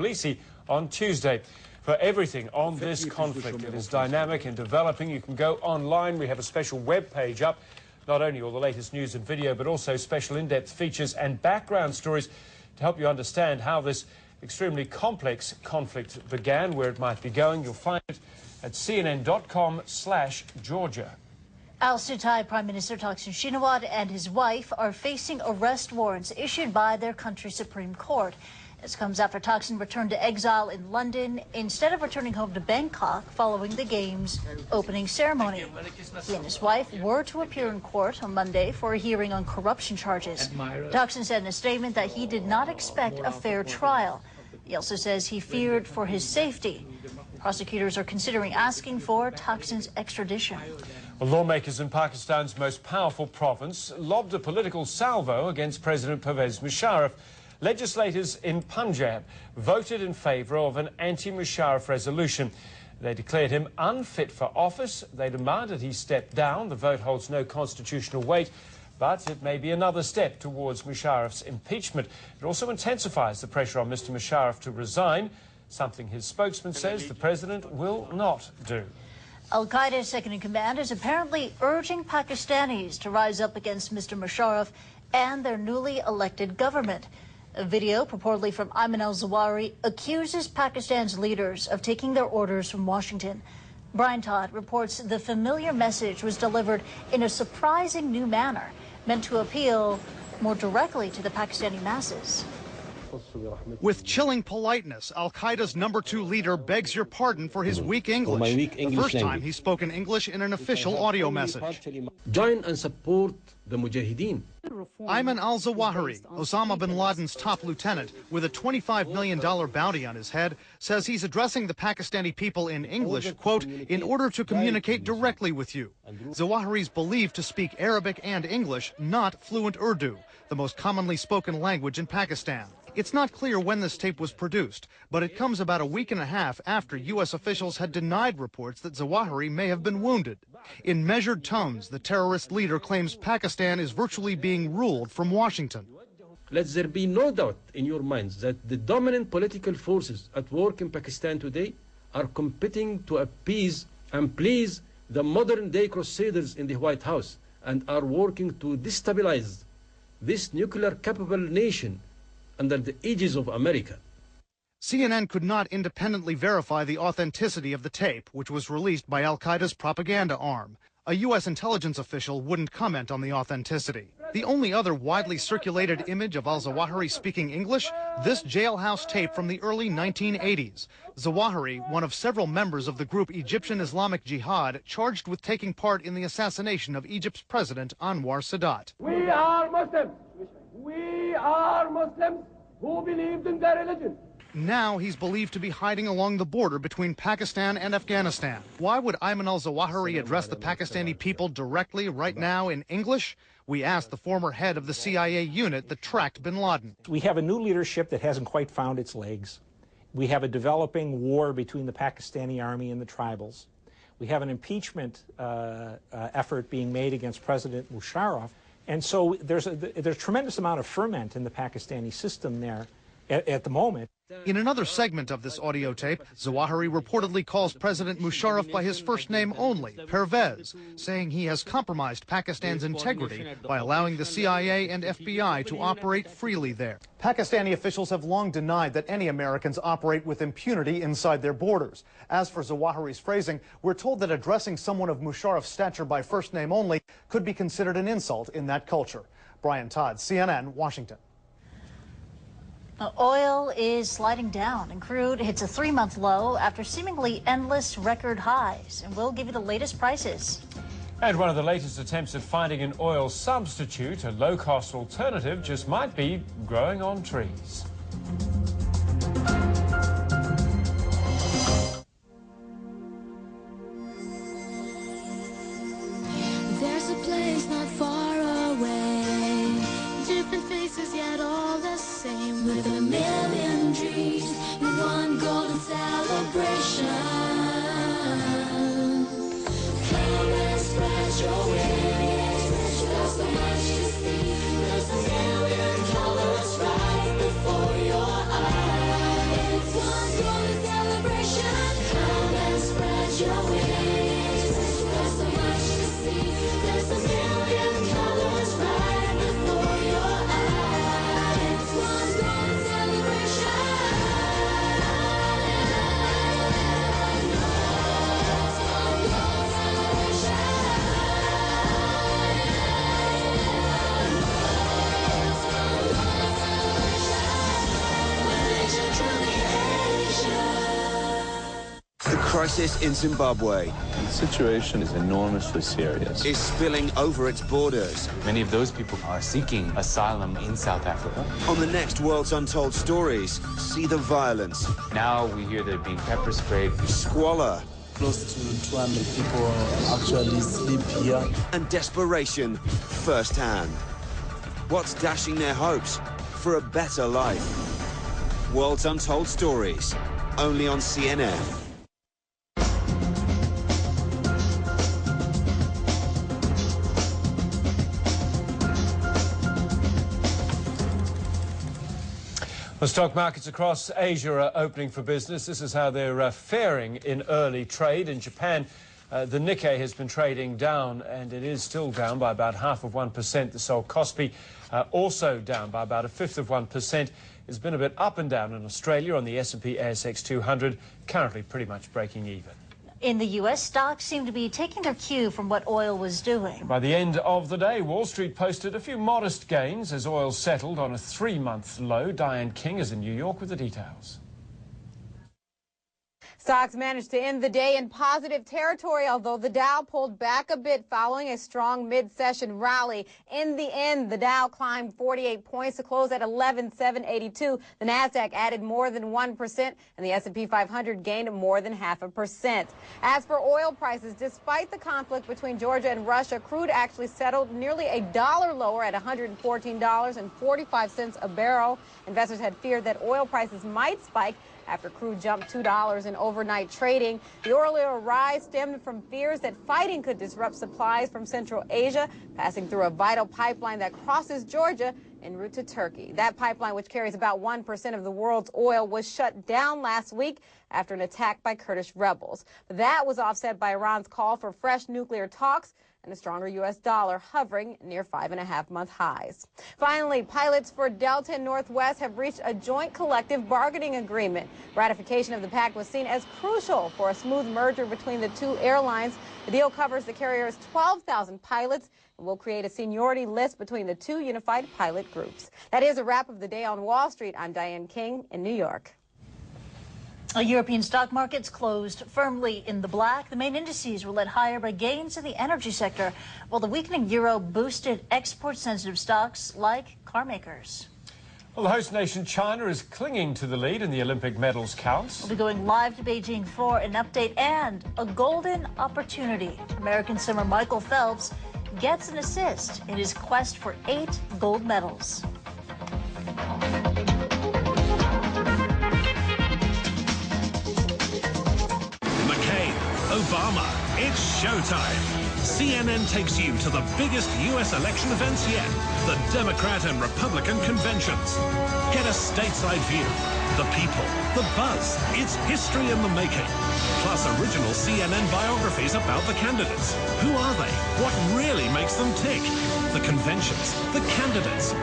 Tbilisi on Tuesday. For everything on this conflict, it is dynamic and developing. You can go online. We have a special web page up. Not only all the latest news and video, but also special in-depth features and background stories to help you understand how this extremely complex conflict began, where it might be going. You'll find it at cnn.com/Georgia. Al-Sudai Prime Minister Thaksin Shinawatra and his wife are facing arrest warrants issued by their country's Supreme Court. This comes after Thaksin returned to exile in London instead of returning home to Bangkok following the Games' opening ceremony. He and his wife were to appear in court on Monday for a hearing on corruption charges. Thaksin said in a statement that he did not expect a fair trial. He also says he feared for his safety. Prosecutors are considering asking for Thaksin's extradition. Well, lawmakers in Pakistan's most powerful province lobbed a political salvo against President Pervez Musharraf. Legislators in Punjab voted in favour of an anti-Musharraf resolution. They declared him unfit for office. They demanded he step down. The vote holds no constitutional weight, but it may be another step towards Musharraf's impeachment. It also intensifies the pressure on Mr. Musharraf to resign, something his spokesman says the president will not do. Al-Qaeda's second-in-command is apparently urging Pakistanis to rise up against Mr. Musharraf and their newly elected government. A video purportedly from Ayman al-Zawahiri accuses Pakistan's leaders of taking their orders from Washington. Brian Todd reports the familiar message was delivered in a surprising new manner, meant to appeal more directly to the Pakistani masses. With chilling politeness, Al-Qaeda's #2 leader begs your pardon for his weak English. The first time he spoke in English in an official audio message. Join and support the Mujahideen. Ayman al-Zawahiri, Osama bin Laden's top lieutenant, with a $25 million bounty on his head, says he's addressing the Pakistani people in English, quote, in order to communicate directly with you. Zawahiri's believed to speak Arabic and English, not fluent Urdu, the most commonly spoken language in Pakistan. It's not clear when this tape was produced, but it comes about a week and a half after U.S. officials had denied reports that Zawahiri may have been wounded. In measured tones, the terrorist leader claims Pakistan is virtually being ruled from Washington. Let there be no doubt in your minds that the dominant political forces at work in Pakistan today are competing to appease and please the modern-day crusaders in the White House and are working to destabilize this nuclear-capable nation under the aegis of America. CNN could not independently verify the authenticity of the tape, which was released by Al-Qaeda's propaganda arm. A U.S. intelligence official wouldn't comment on the authenticity. The only other widely circulated image of al-Zawahiri speaking English, this jailhouse tape from the early 1980s. Zawahiri, one of several members of the group Egyptian Islamic Jihad, charged with taking part in the assassination of Egypt's president Anwar Sadat. We are Muslims. We are Muslims who believed in their religion. Now he's believed to be hiding along the border between Pakistan and Afghanistan. Why would Ayman al-Zawahiri address the Pakistani people directly right now in English? We asked the former head of the CIA unit that tracked bin Laden. We have a new leadership that hasn't quite found its legs. We have a developing war between the Pakistani army and the tribals. We have an impeachment effort being made against President Musharraf. And so there's a tremendous amount of ferment in the Pakistani system there at the moment. In another segment of this audio tape, Zawahiri reportedly calls President Musharraf by his first name only, Pervez, saying he has compromised Pakistan's integrity by allowing the CIA and FBI to operate freely there. Pakistani officials have long denied that any Americans operate with impunity inside their borders. As for Zawahiri's phrasing, we're told that addressing someone of Musharraf's stature by first name only could be considered an insult in that culture. Brian Todd, CNN, Washington. Oil is sliding down, and crude hits a 3-month low after seemingly endless record highs. And we'll give you the latest prices. And one of the latest attempts at finding an oil substitute, a low-cost alternative, just might be growing on trees. There's a place not far away, different faces yet all the same, with a million dreams in one golden celebration. Come and spread your wings, there's so much to see, there's a million colors right before your eyes. crisis in Zimbabwe The situation is enormously serious. is spilling over its borders. Many of those people are seeking asylum in South Africa. On the next World's Untold Stories, see the violence, Now we hear they're being pepper sprayed. squalor, Close to 200 people actually sleep here. and desperation firsthand. What's dashing their hopes for a better life? World's Untold Stories, only on CNN. Well, stock markets across Asia are opening for business. This is how they're faring in early trade. In Japan, the Nikkei has been trading down, and it is still down by about 0.5%. The Seoul Kospi also down by about 1/5%. It's been a bit up and down in Australia on the S&P ASX 200, currently pretty much breaking even. In the U.S., stocks seem to be taking their cue from what oil was doing. By the end of the day, Wall Street posted a few modest gains as oil settled on a 3-month low. Diane King is in New York with the details. Stocks managed to end the day in positive territory, although the Dow pulled back a bit following a strong mid-session rally. In the end, the Dow climbed 48 points to close at 11,782. The Nasdaq added more than 1%, and the S&P 500 gained more than 0.5%. As for oil prices, despite the conflict between Georgia and Russia, crude actually settled nearly $1 lower at $114.45 a barrel. Investors had feared that oil prices might spike after crude jumped $2 in overnight trading. The oil rise stemmed from fears that fighting could disrupt supplies from Central Asia, passing through a vital pipeline that crosses Georgia en route to Turkey. That pipeline, which carries about 1% of the world's oil, was shut down last week after an attack by Kurdish rebels. But that was offset by Iran's call for fresh nuclear talks and a stronger U.S. dollar hovering near 5.5-month highs. Finally, pilots for Delta and Northwest have reached a joint collective bargaining agreement. Ratification of the pact was seen as crucial for a smooth merger between the two airlines. The deal covers the carrier's 12,000 pilots and will create a seniority list between the two unified pilot groups. That is a wrap of the day on Wall Street. I'm Diane King in New York. European stock markets closed firmly in the black. The main indices were led higher by gains in the energy sector, while the weakening euro boosted export-sensitive stocks like car makers. Well, the host nation China is clinging to the lead in the Olympic medals counts. We'll be going live to Beijing for an update and a golden opportunity. American swimmer Michael Phelps gets an assist in his quest for 8 gold medals. Obama, it's showtime. CNN takes you to the biggest U.S. election events yet, the Democrat and Republican conventions. Get a stateside view, the people, the buzz. It's history in the making. Plus original CNN biographies about the candidates. Who are they? What really makes them tick? The conventions, the candidates.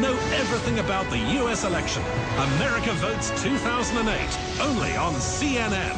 Know everything about the U.S. election. America Votes 2008, only on CNN.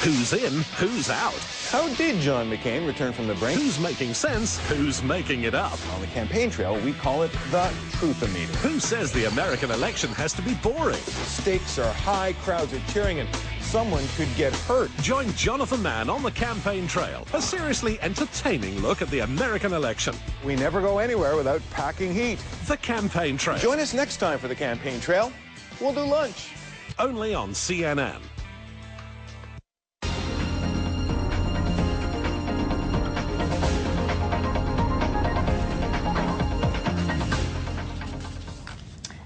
Who's in, who's out? How did John McCain return from the brink? Who's making sense, who's making it up? On the campaign trail, we call it the Truth-O-Meter. Who says the American election has to be boring? Stakes are high, crowds are cheering, and someone could get hurt. Join Jonathan Mann on the campaign trail, a seriously entertaining look at the American election. We never go anywhere without packing heat. The campaign trail. Join us next time for the campaign trail. We'll do lunch. Only on CNN.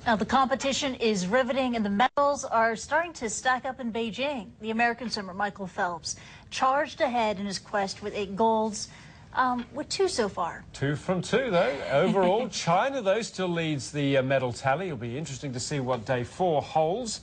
Now, the competition is riveting, and the medals are starting to stack up in Beijing. The American swimmer Michael Phelps charged ahead in his quest with 8 golds, with 2 so far. 2 from 2, though. Overall, China, though, still leads the medal tally. It'll be interesting to see what day 4 holds.